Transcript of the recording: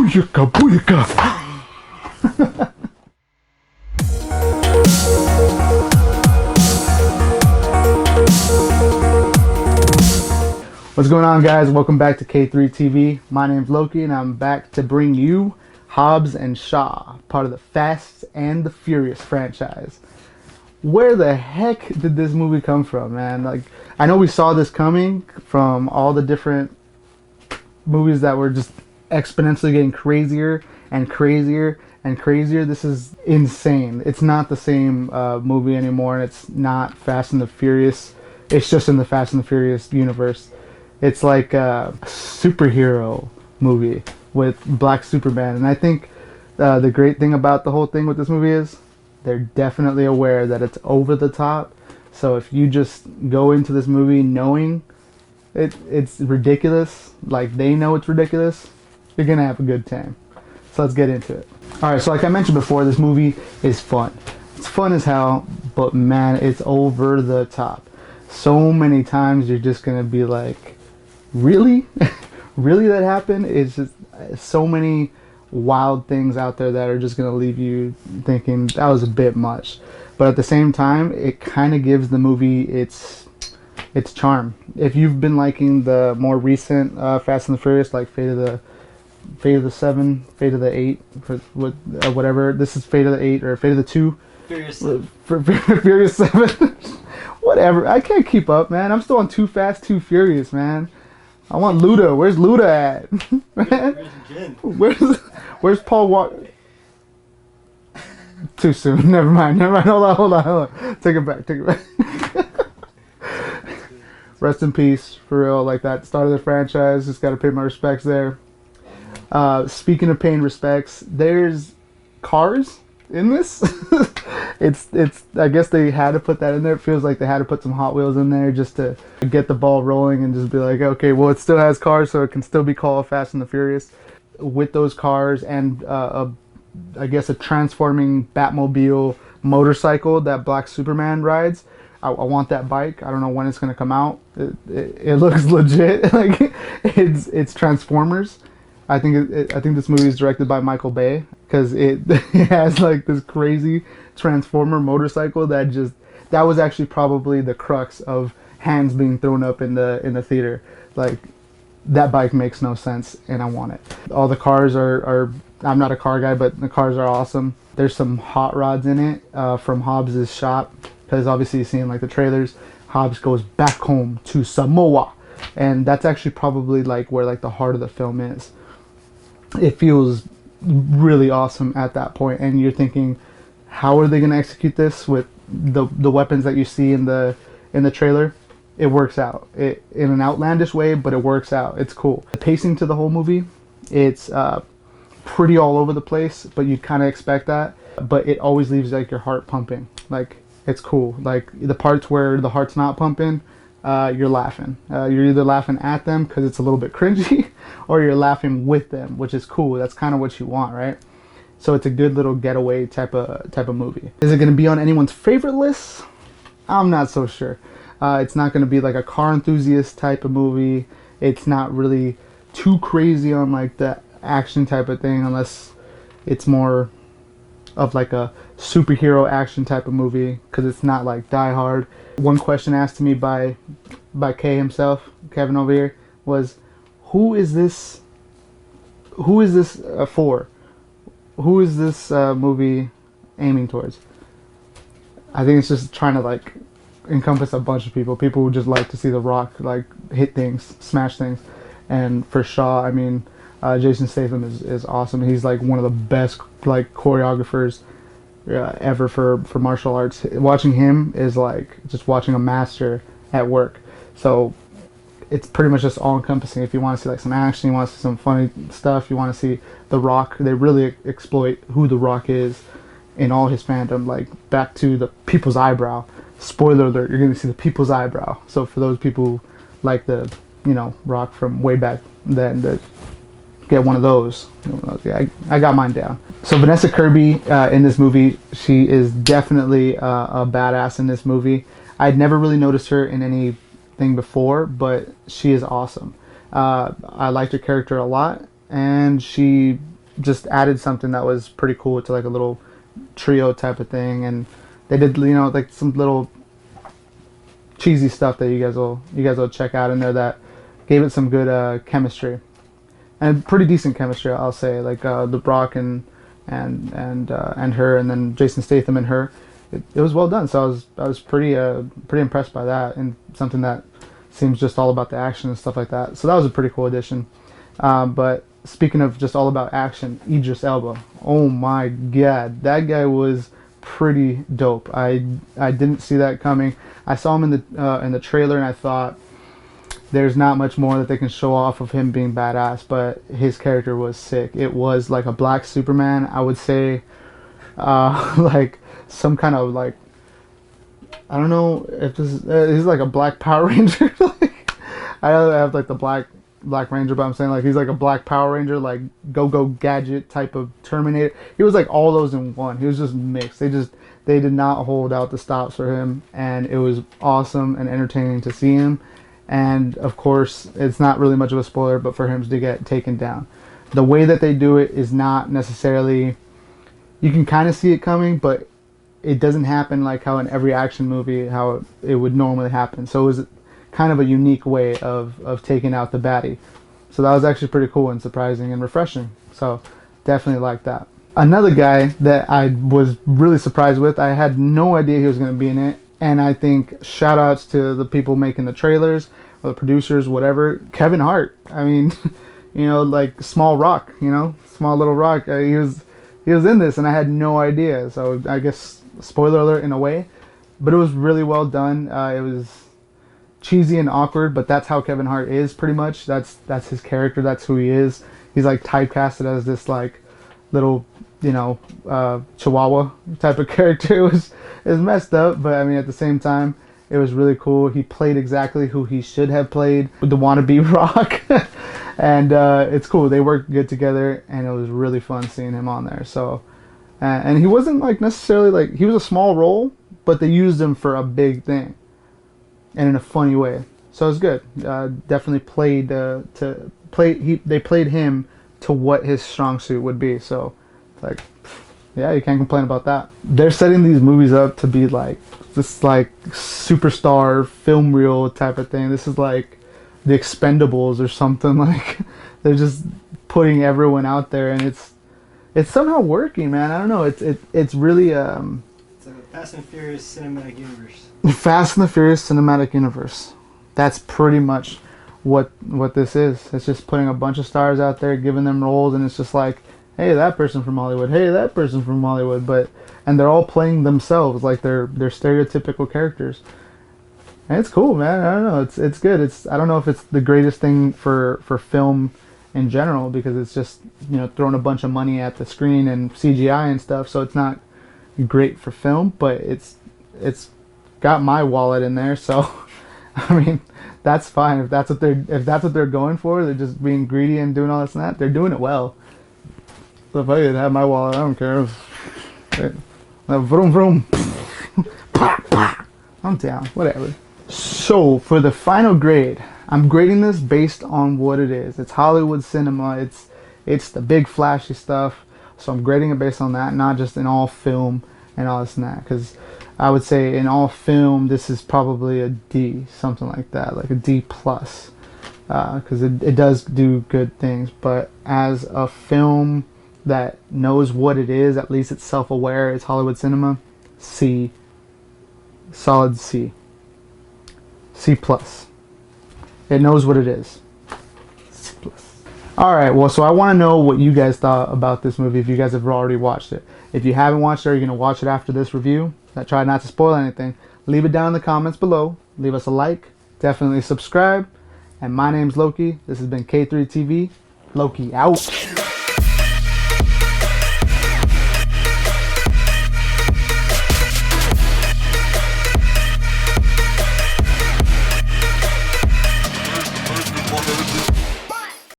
Booyaka, booyaka. What's going on, guys? Welcome back to K3 TV. My name's Loki, and I'm back to bring you Hobbs and Shaw, part of the Fast and the Furious franchise. Where the heck did this movie come from, man? Like, I know we saw this coming from all the different movies that were just exponentially getting crazier and crazier and crazier. This is insane. It's not the same movie anymore, and it's not Fast and the Furious. It's just in the Fast and the Furious universe. It's like a superhero movie with Black Superman, and I think the great thing about the whole thing with this movie is they're definitely aware that it's over the top. So if you just go into this movie knowing it's ridiculous, like they know it's ridiculous, you're gonna have a good time. So let's get into it. Alright, so like I mentioned before, this movie is fun. It's fun as hell, but man, it's over the top. So many times you're just gonna be like, really? Really that happened? It's just so many wild things out there that are just going to leave you thinking that was a bit much. But at the same time, it kind of gives the movie its charm. If you've been liking the more recent Fast and the Furious, like Fate of the 7, Fate of the 8, whatever. This is Fate of the 8 or Fate of the 2. Furious 7. Furious 7. Whatever. I can't keep up, man. I'm still on Too Fast, Too Furious, man. I want Luda. Where's Luda at? Where's Jin? Where's Paul Walker? Too soon. Never mind. Hold on. Take it back. Rest in peace, for real. Like that start of the franchise. Just got to pay my respects there. Speaking of paying respects, there's cars in this. it's I guess they had to put that in there. It feels like they had to put some Hot Wheels in there just to get the ball rolling and just be like, okay, well, it still has cars, so it can still be called Fast and the Furious. With those cars and I guess a transforming Batmobile motorcycle that Black Superman rides. I want that bike. I don't know when it's gonna come out. It looks legit. Like it's Transformers. I think this movie is directed by Michael Bay, because it has like this crazy Transformer motorcycle that was actually probably the crux of hands being thrown up in the theater. Like, that bike makes no sense and I want it. All the cars are I'm not a car guy, but the cars are awesome. There's some hot rods in it from Hobbs' shop, because obviously you've seen like the trailers. Hobbs goes back home to Samoa, and that's actually probably like where like the heart of the film is. It feels really awesome at that point, and you're thinking, how are they going to execute this with the weapons that you see in the trailer? It works out in an outlandish way, but it works out. It's cool. The pacing to the whole movie, it's pretty all over the place, but you'd kind of expect that. But it always leaves like your heart pumping. Like, it's cool. Like the parts where the heart's not pumping, you're laughing. You're either laughing at them because it's a little bit cringy, or you're laughing with them, which is cool. That's kind of what you want, right? So it's a good little getaway type of movie. Is it going to be on anyone's favorite list? I'm not so sure. It's not going to be like a car enthusiast type of movie. It's not really too crazy on like the action type of thing, unless it's more of like a superhero action type of movie, because it's not like Die Hard. One question asked to me by K himself, Kevin over here, was, who is this for? Who is this movie aiming towards? I think it's just trying to like encompass a bunch of people who just like to see The Rock like hit things, smash things. And for Shaw, I mean, Jason Statham is awesome. He's like one of the best like choreographers ever for martial arts. Watching him is like just watching a master at work. So it's pretty much just all encompassing. If you want to see like some action, you want to see some funny stuff, you want to see The Rock, they really exploit who The Rock is in all his fandom. Like, back to the people's eyebrow. Spoiler alert, you're going to see the people's eyebrow. So for those people who like the, Rock from way back then, that get one of those. I got mine down. So Vanessa Kirby in this movie, she is definitely a badass in this movie. I'd never really noticed her in anything before, but she is awesome. I liked her character a lot, and she just added something that was pretty cool to like a little trio type of thing, and they did, you know, like some little cheesy stuff that you guys will check out in there that gave it some good chemistry and pretty decent chemistry, I'll say. Like the Brock and her, and then Jason Statham and her. It was well done. So I was pretty impressed by that, and something that seems just all about the action and stuff like that. So that was a pretty cool addition. But speaking of just all about action, Idris Elba. Oh my God, that guy was pretty dope. I didn't see that coming. I saw him in the trailer, and I thought there's not much more that they can show off of him being badass, but his character was sick. It was like a black Superman, I would say. Like some kind of like, I don't know if this is, he's like a black Power Ranger. Like, I don't have like the black Ranger, but I'm saying like he's like a black Power Ranger, like go gadget type of Terminator. He was like all those in one. He was just mixed. They did not hold out the stops for him, and it was awesome and entertaining to see him. And of course, it's not really much of a spoiler, but for him to get taken down, the way that they do it is not necessarily, you can kind of see it coming, but it doesn't happen like how in every action movie how it would normally happen. So it was kind of a unique way of taking out the baddie. So that was actually pretty cool and surprising and refreshing. So definitely like that. Another guy that I was really surprised with, I had no idea he was going to be in it. And I think shout outs to the people making the trailers, or the producers, whatever. Kevin Hart. I mean, you know, like Small Rock, you know, Small Little Rock. He was in this, and I had no idea. So I guess spoiler alert in a way, but it was really well done. It was cheesy and awkward, but that's how Kevin Hart is pretty much. That's his character. That's who he is. He's like typecasted as this like little, you know, Chihuahua type of character. It was messed up, but I mean, at the same time, it was really cool. He played exactly who he should have played, with the wannabe Rock. And it's cool. They worked good together, and it was really fun seeing him on there. So, and he wasn't like necessarily like, he was a small role, but they used him for a big thing, and in a funny way. So it was good. Definitely played they played him to what his strong suit would be. So, like, yeah, you can't complain about that. They're setting these movies up to be like this like superstar film reel type of thing. This is like the Expendables or something. Like, they're just putting everyone out there, and it's somehow working, man. I don't know. It's really It's like a Fast and Furious cinematic universe. Fast and the Furious cinematic universe. That's pretty much what this is. It's just putting a bunch of stars out there, giving them roles, and it's just like, hey, that person from Hollywood. Hey, that person from Hollywood. And they're all playing themselves like they're stereotypical characters. And it's cool, man. I don't know. It's good. I don't know if it's the greatest thing for film in general, because it's just, you know, throwing a bunch of money at the screen and CGI and stuff. So it's not great for film, but it's got my wallet in there. So I mean, that's fine if that's what they're going for. They're just being greedy and doing all this and that. They're doing it well. So if I could have my wallet, I don't care. Vroom vroom. I'm down. Whatever. So for the final grade, I'm grading this based on what it is. It's Hollywood cinema. It's the big flashy stuff. So I'm grading it based on that, not just in all film and all this and that. Because I would say in all film, this is probably a D, something like that, like a D plus. Because it does do good things. But as a film that knows what it is, at least it's self-aware, it's Hollywood cinema, C. Solid C. C plus. It knows what it is. C plus. Alright, well, so I want to know what you guys thought about this movie, if you guys have already watched it. If you haven't watched it, or you're going to watch it after this review, I try not to spoil anything, leave it down in the comments below. Leave us a like. Definitely subscribe. And my name's Loki. This has been K3TV. Loki out.